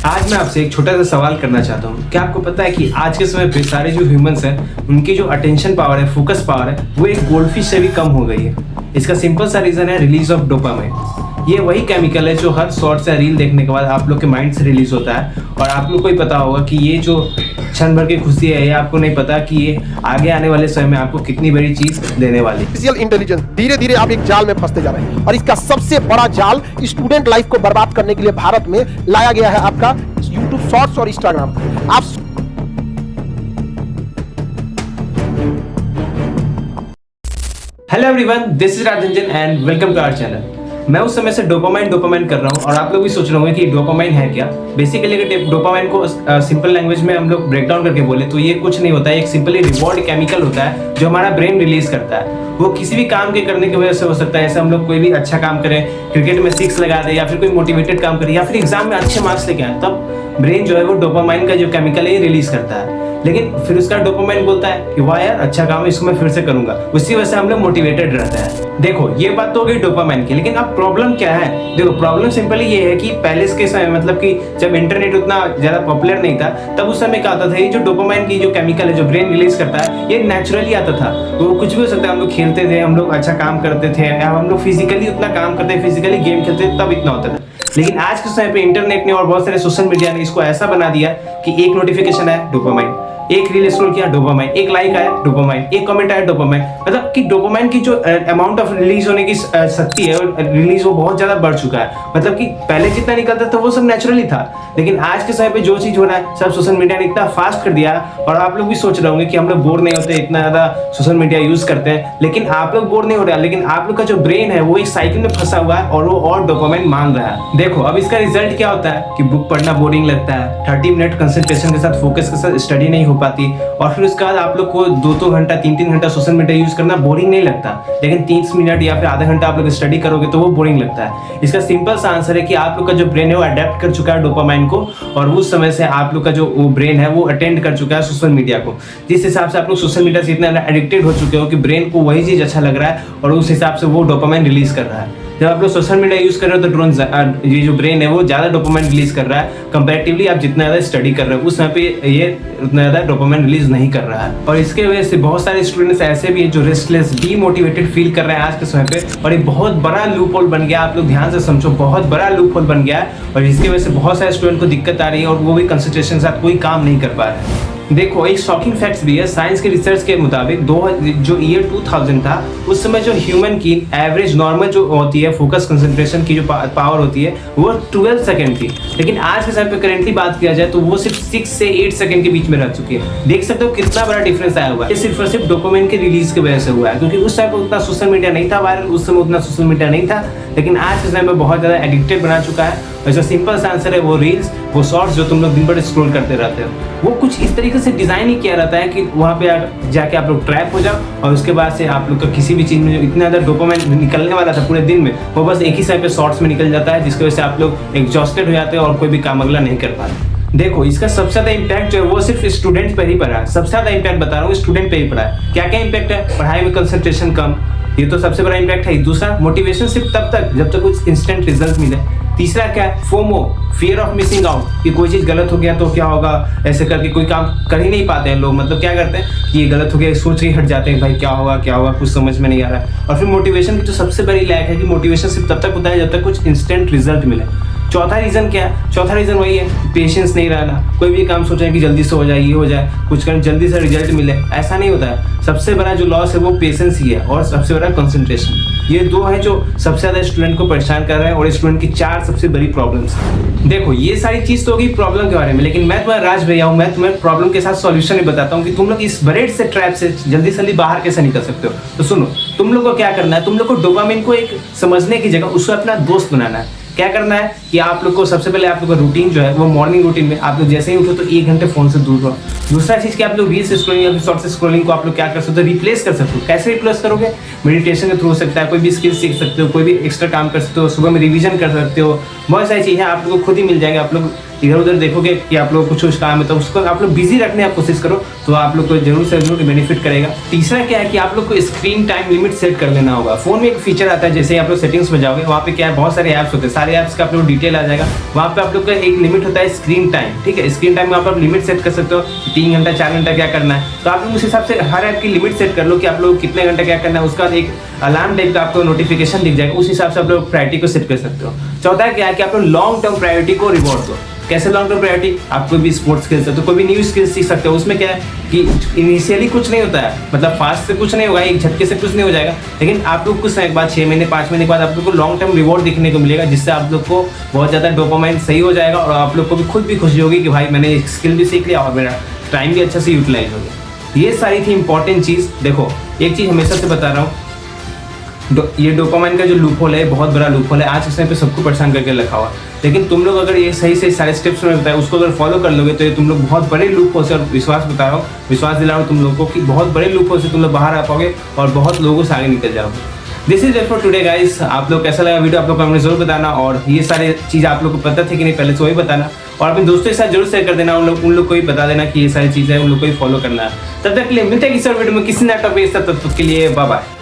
आज मैं आपसे एक छोटा सा सवाल करना चाहता हूँ। क्या आपको पता है कि आज के समय पे सारे जो ह्यूमंस हैं उनकी जो अटेंशन पावर है, फोकस पावर है, वो एक गोल्डफिश से भी कम हो गई है। इसका सिंपल सा रीजन है रिलीज ऑफ डोपामाइन। ये वही केमिकल है जो हर शॉर्ट्स या रील देखने के बाद आप लोग के माइंड से रिलीज होता है। और आप लोग को ही पता होगा कि ये जो क्षण भर की खुशी है, ये आपको नहीं पता कि ये आगे आने वाले समय में आपको कितनी बड़ी चीज देने वाली है। आर्टिफिशियल इंटेलिजेंस धीरे धीरे आप एक जाल में फंसते जा रहे हैं और इसका सबसे बड़ा जाल स्टूडेंट लाइफ को बर्बाद करने के लिए भारत में लाया गया है आपका यूट्यूब शॉर्ट्स और इंस्टाग्राम। आप hello everyone, this is Rajanjan and welcome to our channel. मैं उस समय से डोपामाइन कर रहा हूँ और आप लोग भी सोच रहे होंगे कि डोपामाइन है क्या। बेसिकली अगर डोपामाइन को सिंपल लैंग्वेज में हम लोग ब्रेक डाउन करके बोले तो ये कुछ नहीं होता है, एक सिंपली रिवॉर्ड केमिकल होता है जो हमारा ब्रेन रिलीज करता है। वो किसी भी काम के करने की वजह से हो सकता है। जैसे हम लोग कोई भी अच्छा काम करें, क्रिकेट में 6 लगा दे, या फिर कोई मोटिवेटेड काम करें, या फिर एग्जाम में अच्छे मार्क्स लेके आए, तब ब्रेन जो है वो डोपामाइन का जो केमिकल है रिलीज करता है। लेकिन फिर उसका डोपामाइन बोलता है कि वाह यार अच्छा काम है, इसको मैं फिर से करूंगा। उसी वजह से हम लोग मोटिवेटेड रहते हैं। देखो ये बात तो हो गई डोपामाइन की, लेकिन अब प्रॉब्लम क्या है। देखो प्रॉब्लम सिंपली ये है कि पहले के समय मतलब कि जब इंटरनेट उतना ज्यादा पॉपुलर नहीं था, तब उस समय क्या आता था, ये जो डोपामाइन की जो केमिकल है जो ब्रेन रिलीज करता है, ये नेचुरली आता था। वो कुछ भी हो सकता है, हम लोग खेलते थे, हम लोग अच्छा काम करते थे, या हम लोग फिजिकली उतना काम करते, फिजिकली गेम खेलते थे, तब इतना होता था। लेकिन आज के समय पे इंटरनेट ने और बहुत सारे सोशल मीडिया ने इसको ऐसा बना दिया कि एक नोटिफिकेशन है डोपामाइन, एक रील स्क्रॉल किया डोपामाइन, एक लाइक आया डोपामाइन, एक कमेंट आया डोपामाइन। मतलब कि डोपामाइन की जो अमाउंट ऑफ रिलीज होने की शक्ति है, रिलीज वो बहुत ज्यादा बढ़ चुका है। मतलब कि पहले जितना निकलता था वो सब नेचुरली था, लेकिन आज के समय पे जो चीज हो रहा है सब सोशल मीडिया ने इतना फास्ट कर दिया। और आप लोग भी सोच रहे होंगे कि हम लोग बोर नहीं होते, इतना ज्यादा सोशल मीडिया यूज करते हैं, लेकिन आप लोग बोर नहीं हो रहे, लेकिन आप लोग का जो ब्रेन है वो एक साइकिल में फंसा हुआ है और वो और डोपामाइन मांग रहा है। देखो अब इसका रिजल्ट क्या होता है कि बुक पढ़ना बोरिंग लगता है, 30 मिनट कंसंट्रेशन के साथ फोकस के साथ स्टडी नहीं हो पाती, और फिर उसके बाद आप लोग को 2-2 घंटा 3-3 घंटा सोशल मीडिया यूज करना बोरिंग नहीं लगता, लेकिन 30 मिनट या फिर आधा घंटा आप लोग स्टडी करोगे तो वो बोरिंग लगता है। इसका सिंपल सा आंसर है कि आप लोग का जो ब्रेन है वो अडेप्ट कर चुका है डोपामाइन को, और उस समय से आप लोग का जो ब्रेन है वो अटेंड कर चुका है सोशल मीडिया को। जिस हिसाब से आप लोग सोशल मीडिया से इतना एडिक्टेड हो चुके हो कि ब्रेन को वही चीज अच्छा लग रहा है और उस हिसाब से वो डोपामाइन रिलीज कर रहा है। जब आप लोग सोशल मीडिया यूज कर रहे हो तो ये जो ब्रेन है वो ज्यादा डोपामाइन रिलीज कर रहा है कंपैरेटिवली आप जितना ज्यादा स्टडी कर रहे हो, उस समय पे ये उतना ज्यादा डोपामाइन रिलीज नहीं कर रहा है। और इसके वजह से बहुत सारे स्टूडेंट्स ऐसे भी हैं जो रेस्टलेस, डीमोटिवेटेड फील कर रहे हैं आज के समय पे, और ये बहुत बड़ा लूप होल बन गया। आप लोग ध्यान से समझो, बहुत बड़ा लूप होल बन गया है, और इसकी वजह से बहुत सारे स्टूडेंट को दिक्कत आ रही है और वो भी कंसंट्रेशन के साथ कोई काम नहीं कर पा रहे हैं। देखो एक शॉकिंग फैक्ट्स भी है। साइंस के रिसर्च के मुताबिक जो ईयर 2000 था, उस समय जो ह्यूमन की एवरेज नॉर्मल जो होती है फोकस कंसंट्रेशन की जो पावर होती है वो 12 सेकंड थी, लेकिन आज के समय पे करेंटली बात किया जाए तो वो सिर्फ 6 से 8 सेकंड के बीच में रह चुकी है। देख सकते हो कितना बड़ा डिफरेंस आया हुआ है। ये सिर्फ और सिर्फ डोपामाइन के रिलीज की वजह से हुआ है, क्योंकि उस टाइम पे उतना सोशल मीडिया नहीं था वायरल, उस समय उतना सोशल मीडिया नहीं था, लेकिन आज के समय में बहुत ज्यादा एडिक्टेड बना चुका है। और जो सिंपल सा आंसर है वो रील्स, वो शॉर्ट्स जो तुम लोग दिन भर स्क्रॉल करते रहते हो, वो कुछ इस तरीके से डिजाइन ही किया रहता है कि वहाँ पे जाके आप लोग ट्रैप हो जाओ, और उसके बाद से आप लोग का किसी भी चीज में जो इतना ज्यादा डोपामाइन निकलने वाला था पूरे दिन में, वो बस एक ही समय पे शॉर्ट्स में निकल जाता है, जिसकी वजह से आप लोग एग्जॉस्टेड हो जाते हैं और कोई भी काम अगला नहीं कर पाते। देखो इसका सबसे ज्यादा इम्पैक्ट जो है वो सिर्फ स्टूडेंट पर ही पड़ा है। सबसे ज्यादा इम्पैक्ट बता रहा हूँ स्टूडेंट पे ही पड़ा है। क्या क्या इम्पैक्ट है? पढ़ाई में कंसंट्रेशन कम, ये तो सबसे बड़ा इम्पैक्ट है। दूसरा, मोटिवेशन सिर्फ तब तक जब तक कुछ इंस्टेंट रिजल्ट मिले। तीसरा क्या है? FOMO, fear of missing out, कि कोई चीज गलत हो गया तो क्या होगा, ऐसे करके कोई काम कर ही नहीं पाते हैं लोग। मतलब क्या करते हैं कि ये गलत हो गया सोच के हट जाते हैं, भाई क्या होगा कुछ समझ में नहीं आ रहा है। और फिर मोटिवेशन की जो सबसे बड़ी लैक है कि मोटिवेशन सिर्फ तब तक होता है जब तक कुछ इंस्टेंट रिजल्ट मिले। चौथा रीजन क्या है? चौथा रीजन वही है, पेशेंस नहीं रहना। कोई भी काम सोच रहे हैं कि जल्दी से हो जाए, ये हो जाए, कुछ करना जल्दी से रिजल्ट मिले, ऐसा नहीं होता है। सबसे बड़ा जो लॉस है वो पेशेंस ही है, और सबसे बड़ा कंसंट्रेशन। ये दो है जो सबसे ज्यादा स्टूडेंट को परेशान कर रहे हैं, और स्टूडेंट की 4 सबसे बड़ी प्रॉब्लम्स। देखो ये सारी चीज तो होगी प्रॉब्लम के बारे में, लेकिन मैं तुम्हारा राज भैया हूँ, मैं तुम्हें प्रॉब्लम के साथ सॉल्यूशन भी बताता हूँ कि तुम लोग इस बड़े से ट्रैप से जल्दी से बाहर कैसे निकल सकते हो। तो सुनो, तुम लोग को क्या करना है, तुम लोग को डोपामाइन को एक समझने की जगह उसको अपना दोस्त बनाना है। क्या करना है कि आप लोग को सबसे पहले आप लोग का रूटीन जो है वो मॉर्निंग रूटीन में आप लोग जैसे ही उठो तो 1 घंटे फोन से दूर रहो। दूसरा चीज कि आप लोग रील्स स्क्रॉलिंग या फिर शॉर्ट्स स्क्रॉलिंग को आप लोग क्या कर सकते हो, रिप्लेस कर सकते हो। कैसे रिप्लेस करोगे? मेडिटेशन के थ्रू हो सकता है, कोई भी स्किल सीख सकते हो, कोई भी एक्स्ट्रा काम कर सकते हो, सुबह में रिवीजन कर सकते हो, बहुत सारी चीजें आप लोग को खुद ही मिल जाएंगे। आप लोग इधर उधर देखोगे कि आप लोग कुछ काम है तो उसको आप लोग बिजी रखने की कोशिश करो, तो आप लोग को जरूर से जरूर बेनिफिट करेगा। तीसरा क्या है कि आप लोग को स्क्रीन टाइम लिमिट सेट कर लेना होगा। फोन में एक फीचर आता है, जैसे आप लोग सेटिंग्स में जाओगे वहाँ पे क्या है, बहुत सारे ऐप्स होते हैं, सारे ऐप्स का आप लोग डिटेल आ जाएगा। वहाँ पे आप लोग का एक लिमिट होता है स्क्रीन टाइम, ठीक है। स्क्रीन टाइम में आप लिमिट सेट कर सकते हो, 3 घंटा 4 घंटा क्या करना है, तो आप लोग उस हिसाब से हर ऐप की लिमिट सेट कर लो कि आप लोग कितने घंटे क्या करना है। उसका एक अलार्म टाइप का आपको नोटिफिकेशन दिख जाएगा, उस हिसाब से आप लोग प्रायोरिटी को सेट कर सकते हो। चौथा क्या है कि आप लोग लॉन्ग टर्म प्रायोरिटी को रिवॉर्ड दो। कैसे लॉन्ग टर्म प्रायोरिटी, आप कोई भी स्पोर्ट्स खेल सकते हो, कोई भी न्यू स्किल सीख सकते हो। उसमें क्या है कि इनिशियली कुछ नहीं होता है, मतलब फास्ट से कुछ नहीं होगा, एक झटके से कुछ नहीं हो जाएगा, लेकिन आप लोग कुछ समय के बाद 6 महीने 5 महीने के बाद आप लोग को लॉन्ग टर्म रिवॉर्ड दिखने को मिलेगा, जिससे आप लोग को बहुत ज़्यादा डोपामाइन सही हो जाएगा और आप लोग को भी खुद भी खुशी होगी कि भाई मैंने एक स्किल भी सीख लिया और मेरा टाइम भी अच्छे से यूटिलाइज हो गया। ये सारी थी इंपॉर्टेंट चीज़। देखो एक चीज़ हमेशा से बता रहा हूँ, ये डोपामाइन का जो लूप होल है बहुत बड़ा लूप होल है, आज के समय पे सबको परेशान करके रखा हुआ। लेकिन तुम लोग अगर ये सही से सारे स्टेप्स में बताए उसको अगर फॉलो कर लोगे तो ये तुम लोग बहुत बड़े लूप होल से, और विश्वास बता रहा हूँ, विश्वास दिला रहा हूँ तुम लोगों को कि बहुत बड़े लूप होल से तुम लोग बाहर आ पाओगे और बहुत लोगों से आगे निकल जाओगे। This is it for today guys. आप लोग कैसा लगा वीडियो, आप लोग कमेंट में जरूर बताना, और ये सारे चीज़ आप लोग को पता थे कि नहीं पहले से वही बताना, और अपने दोस्तों के साथ जरूर शेयर कर देना, उन लोग को भी बता देना कि ये सारी चीज़ें उन लोग को भी फॉलो करना है। तब तक के लिए मिलते हैं किसी और वीडियो में किसी नए टॉपिक के साथ, तब तक के लिए बाय बाय।